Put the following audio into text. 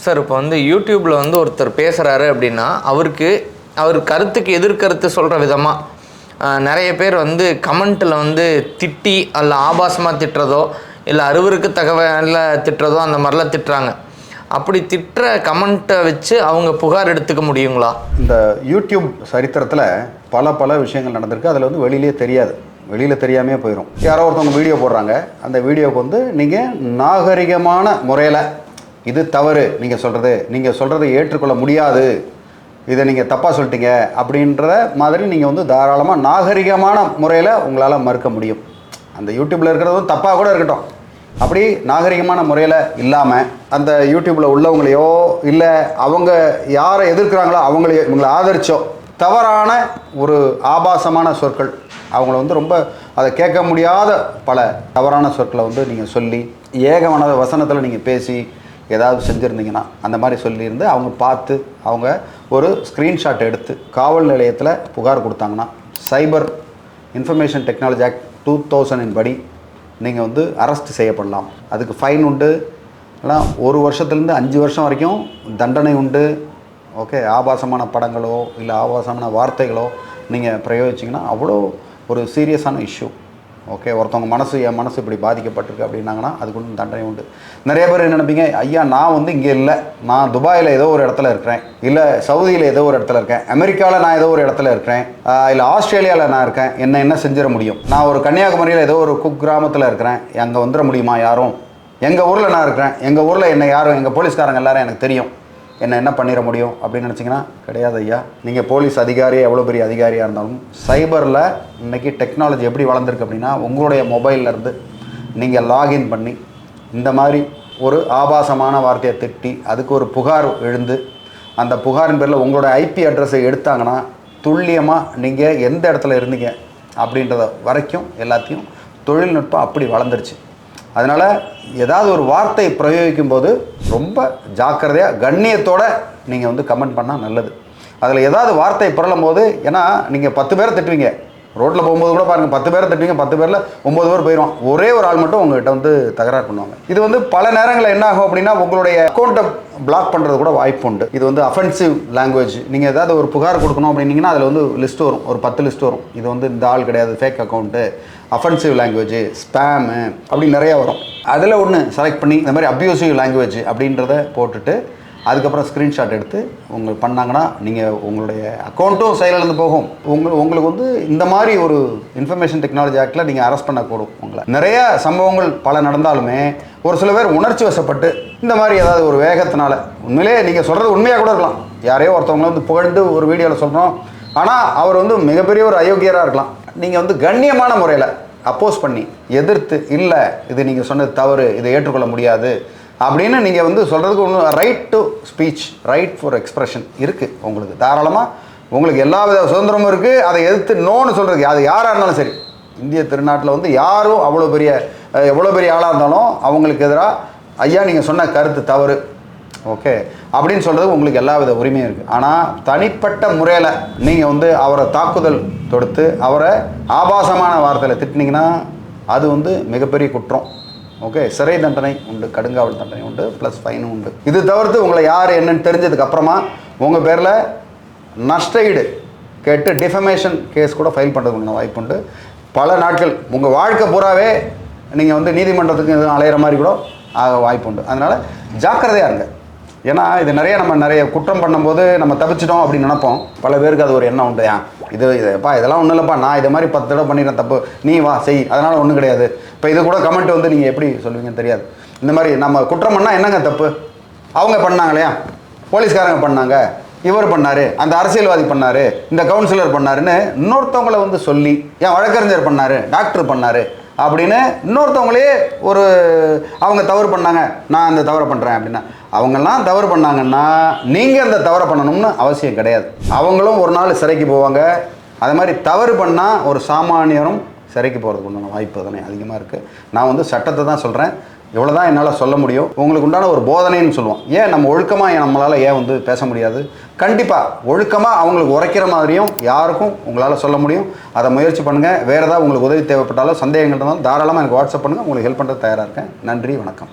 Sir இப்போ வந்து யூடியூப்பில் வந்து ஒருத்தர் பேசுகிறாரு அப்படின்னா அவர் கருத்துக்கு எதிர்கருத்து சொல்கிற விதமாக நிறைய பேர் வந்து கமெண்ட்டில் வந்து திட்டி அல்ல ஆபாசமாக திட்டுறதோ இல்லை அறிவுருக்கு தகவலில் திட்டுறதோ அந்த மாதிரிலாம் திட்டுறாங்க. அப்படி திட்டுற கமெண்ட்டை வச்சு அவங்க புகார் எடுத்துக்க முடியுங்களா? இந்த யூடியூப் சரித்திரத்தில் பல விஷயங்கள் நடந்திருக்கு. அதில் வந்து வெளியில் தெரியாமே போயிடும். யாரோ ஒருத்தவங்க வீடியோ போடுறாங்க. அந்த வீடியோவுக்கு வந்து நீங்கள் நாகரிகமான முறையில் இது தவறு, நீங்கள் சொல்கிறத ஏற்றுக்கொள்ள முடியாது, இதை நீங்கள் தப்பாக சொல்லிட்டீங்க அப்படின்ற மாதிரி நீங்கள் வந்து தாராளமாக நாகரிகமான முறையில் உங்களால் மறுக்க முடியும். அந்த யூடியூப்பில் இருக்கிறதும் தப்பாக கூட இருக்கட்டும், அப்படி நாகரிகமான முறையில் இல்லாமல் அந்த யூடியூப்பில் உள்ளவங்களையோ இல்லை அவங்க யாரை எதிர்க்கிறாங்களோ இவங்களை ஆதரிச்சோ தவறான ஒரு ஆபாசமான சொற்கள், அவங்கள வந்து ரொம்ப அதை கேட்க முடியாத பல தவறான சொற்களை வந்து நீங்கள் சொல்லி ஏகமனத வசனத்தில் நீங்கள் பேசி ஏதாவது செஞ்சுருந்தீங்கன்னா அந்த மாதிரி சொல்லியிருந்து அவங்க பார்த்து அவங்க ஒரு ஸ்க்ரீன்ஷாட் எடுத்து காவல் நிலையத்தில் புகார் கொடுத்தாங்கன்னா சைபர் இன்ஃபர்மேஷன் டெக்னாலஜி ஆக்ட் 2000 படி நீங்கள் வந்து அரெஸ்ட் செய்யப்படலாம். அதுக்கு ஃபைன் உண்டு, எல்லாம் 1 வருஷத்துலேருந்து 5 வருஷம் வரைக்கும் தண்டனை உண்டு. ஓகே, ஆபாசமான படங்களோ இல்லை ஆபாசமான வார்த்தைகளோ நீங்கள் பிரயோகிச்சிங்கன்னா அவ்வளோ ஒரு சீரியஸான இஷ்யூ. ஓகே, ஒருத்தவங்க என் மனசு இப்படி பாதிக்கப்பட்டிருக்கு அப்படின்னாங்கன்னா அதுக்கு ஒன்றும் தண்டனை உண்டு. நிறைய பேர் என்ன நினைப்பீங்க, ஐயா நான் வந்து இங்கே இல்லை, நான் துபாயில் ஏதோ ஒரு இடத்துல இருக்கிறேன், இல்லை சவுதியில் ஏதோ ஒரு இடத்துல இருக்கேன், அமெரிக்காவில் நான் ஏதோ ஒரு இடத்துல இருக்கிறேன், இல்லை ஆஸ்திரேலியாவில் நான் இருக்கேன், என்ன செஞ்சிட முடியும், நான் ஒரு கன்னியாகுமரியில் ஏதோ ஒரு கிராமத்தில் இருக்கிறேன், அங்கே வந்துட முடியுமா யாரும், எங்கள் ஊரில் நான் இருக்கிறேன், எங்கள் ஊரில் என்ன யாரும் எங்கள் போலீஸ்காரங்க எல்லாரும் எனக்கு தெரியும், என்ன பண்ணிட முடியும் அப்படின்னு நினச்சிங்கன்னா கிடையாது ஐயா. நீங்கள் போலீஸ் அதிகாரி எவ்வளோ பெரிய அதிகாரியாக இருந்தாலும் சைபரில் இன்றைக்கி டெக்னாலஜி எப்படி வளர்ந்துருக்கு அப்படின்னா உங்களுடைய மொபைல்லேருந்து நீங்கள் லாகின் பண்ணி இந்த மாதிரி ஒரு ஆபாசமான வார்த்தையை திட்டி அதுக்கு ஒரு புகார் எழுந்து அந்த புகாரின் பேரில் உங்களோட ஐபி அட்ரஸை எடுத்தாங்கன்னா துல்லியமாக நீங்கள் எந்த இடத்துல இருந்தீங்க அப்படின்றத வரைக்கும் எல்லாத்தையும் தொழில்நுட்பம் அப்படி வளர்ந்துருச்சு. அதனால் ஏதாவது ஒரு வார்த்தை பிரயோகிக்கும் போது ரொம்ப ஜாக்கிரதையாக கண்ணியத்தோடு நீங்கள் வந்து கமெண்ட் பண்ணால் நல்லது. அதில் ஏதாவது வார்த்தை புரளும் போது, ஏன்னா நீங்கள் 10 பேரை திட்டுவீங்க, ரோட்டில் போகும்போது கூட பாருங்கள் 10 பேரை திட்டுவீங்க, 10 பேரில் 9 பேர் போயிடுவான், ஒரே ஒரு ஆள் மட்டும் உங்கள்கிட்ட வந்து தகராறு பண்ணுவாங்க. இது வந்து பல நேரங்களில் என்ன ஆகும் அப்படின்னா உங்களுடைய அக்கௌண்ட்டை பிளாக் பண்ணுறது கூட வாய்ப்பு உண்டு. இது வந்து அஃபென்சிவ் லாங்குவேஜ். நீங்கள் ஏதாவது ஒரு புகார் கொடுக்கணும் அப்படின்னீங்கன்னா அதில் வந்து லிஸ்ட் வரும், ஒரு 10 லிஸ்ட் வரும். இது வந்து இந்த ஆள் கிடையாது, ஃபேக் அக்கௌண்ட்டு, அஃபென்சிவ் லாங்குவேஜ், ஸ்பேமு அப்படி நிறையா வரும். அதில் ஒன்று செலக்ட் பண்ணி இந்த மாதிரி அப்யூசிவ் லாங்குவேஜ் அப்படின்றத போட்டுட்டு அதுக்கப்புறம் ஸ்க்ரீன்ஷாட் எடுத்து உங்களுக்கு பண்ணாங்கன்னா நீங்கள் உங்களுடைய அக்கௌண்ட்டும் செயலிழந்து போகும். உங்களுக்கு வந்து இந்த மாதிரி ஒரு இன்ஃபர்மேஷன் டெக்னாலஜி ஆக்டில் நீங்கள் அரெஸ்ட் பண்ணக்கூடும். உங்களை நிறைய சம்பவங்கள் பல நடந்தாலுமே ஒரு சில பேர் உணர்ச்சி வசப்பட்டு இந்த மாதிரி ஏதாவது ஒரு வேகத்தினால, உண்மையிலே நீங்கள் சொல்கிறது உண்மையாக கூட இருக்கலாம், யாரையோ ஒருத்தவங்களை வந்து புகழ்ந்து ஒரு வீடியோவில் சொல்கிறோம், ஆனால் அவர் வந்து மிகப்பெரிய ஒரு அயோக்கியராக இருக்கலாம். நீங்கள் வந்து கண்ணியமான முறையில் அப்போஸ் பண்ணி எதிர்த்து, இல்லை இது நீங்கள் சொன்னது தவறு, இதை ஏற்றுக்கொள்ள முடியாது அப்படின்னு நீங்கள் வந்து சொல்கிறதுக்கு ஒன்று right to speech, right for expression இருக்குது உங்களுக்கு. தாராளமாக உங்களுக்கு எல்லா வித சுதந்திரமும் இருக்குது. அதை எதிர்த்து நோன்னு சொல்கிறதுக்கு அது யாராக இருந்தாலும் சரி, இந்திய திருநாட்டில் வந்து யாரும் எவ்வளோ பெரிய ஆளாக இருந்தாலும் அவங்களுக்கு எதிராக ஐயா நீங்கள் சொன்ன கருத்து தவறு, ஓகே அப்படின்னு சொல்கிறது உங்களுக்கு எல்லா வித உரிமையும் இருக்குது. ஆனால் தனிப்பட்ட முறையில் நீங்கள் வந்து அவரை தாக்குதல் தொடுத்து அவரை ஆபாசமான வார்த்தையில் திட்டினீங்கன்னா அது வந்து மிகப்பெரிய குற்றம். ஓகே, சிறை தண்டனை உண்டு, கடுங்காவல் தண்டனை உண்டு, ப்ளஸ் ஃபைனும் உண்டு. இது தவிர்த்து உங்களை யார் என்னன்னு தெரிஞ்சதுக்கப்புறமா உங்கள் பேரில் நஷ்டஈடு கேட்டு டிஃபமேஷன் கேஸ் கூட ஃபைல் பண்ணுறதுக்கு வாய்ப்பு உண்டு. பல நாட்கள் உங்கள் வாழ்க்கை பூராவே நீங்கள் வந்து நீதிமன்றத்துக்கு எதுவும் அலையிற மாதிரி கூட ஆக வாய்ப்பு உண்டு. அதனால் ஜாக்கிரதையாக இருங்க. ஏன்னா இது நிறைய குற்றம் பண்ணும்போது நம்ம தப்பிச்சிட்டோம் அப்படின்னு நினைப்போம். பல பேருக்கு அது ஒரு எண்ணம் உண்டு, இதெல்லாம் ஒன்றும் இல்லைப்பா, நான் இதை மாதிரி 10 தடவை பண்ணிடுறேன் தப்பு, நீ வா செய், அதனால் ஒன்றும் கிடையாது. இப்போ இது கூட கமெண்ட் வந்து நீங்கள் எப்படி சொல்லுவீங்கன்னு தெரியாது. இந்த மாதிரி நம்ம குற்றம் பண்ணால் என்னங்க தப்பு, அவங்க பண்ணாங்க இல்லையா, போலீஸ்காரங்க பண்ணாங்க, இவர் பண்ணார், அந்த அரசியல்வாதி பண்ணார், இந்த கவுன்சிலர் பண்ணாருன்னு இன்னொருத்தவங்களை வந்து சொல்லி, ஏன் வழக்கறிஞர் பண்ணார், டாக்டர் பண்ணார் அப்படின்னு இன்னொருத்தவங்களே அவங்க தவறு பண்ணாங்க, நான் அந்த தவறை பண்ணுறேன் அப்படின்னா, அவங்கெல்லாம் தவறு பண்ணாங்கன்னா நீங்கள் அந்த தவறை பண்ணணும்னு அவசியம் கிடையாது. அவங்களும் ஒரு நாள் சிறைக்கு போவாங்க. அது மாதிரி தவறு பண்ணால் ஒரு சாமானியரும் சிறைக்கு போகிறதுக்கு உண்டான வாய்ப்பு தானே அதிகமாக இருக்குது. நான் வந்து சட்டத்தை தான் சொல்கிறேன், இவ்வளோ தான் என்னால் சொல்ல முடியும். உங்களுக்கு உண்டான ஒரு போதனைன்னு சொல்லுவோம். ஏன் நம்ம ஒழுக்கமாக நம்மளால் ஏன் வந்து பேச முடியாது? கண்டிப்பாக ஒழுக்கமாக அவங்களுக்கு உரைக்கிற மாதிரியும் யாருக்கும் உங்களால் சொல்ல முடியும். அதை முயற்சி பண்ணுங்கள். வேறு ஏதாவது உங்களுக்கு உதவி தேவைப்பட்டாலும் சந்தேகங்கள் இருந்தாலும் தாராளமாக எனக்கு வாட்ஸ்அப் பண்ணுங்கள். உங்களுக்கு ஹெல்ப் பண்ணுறது தயாராக இருக்கேன். நன்றி, வணக்கம்.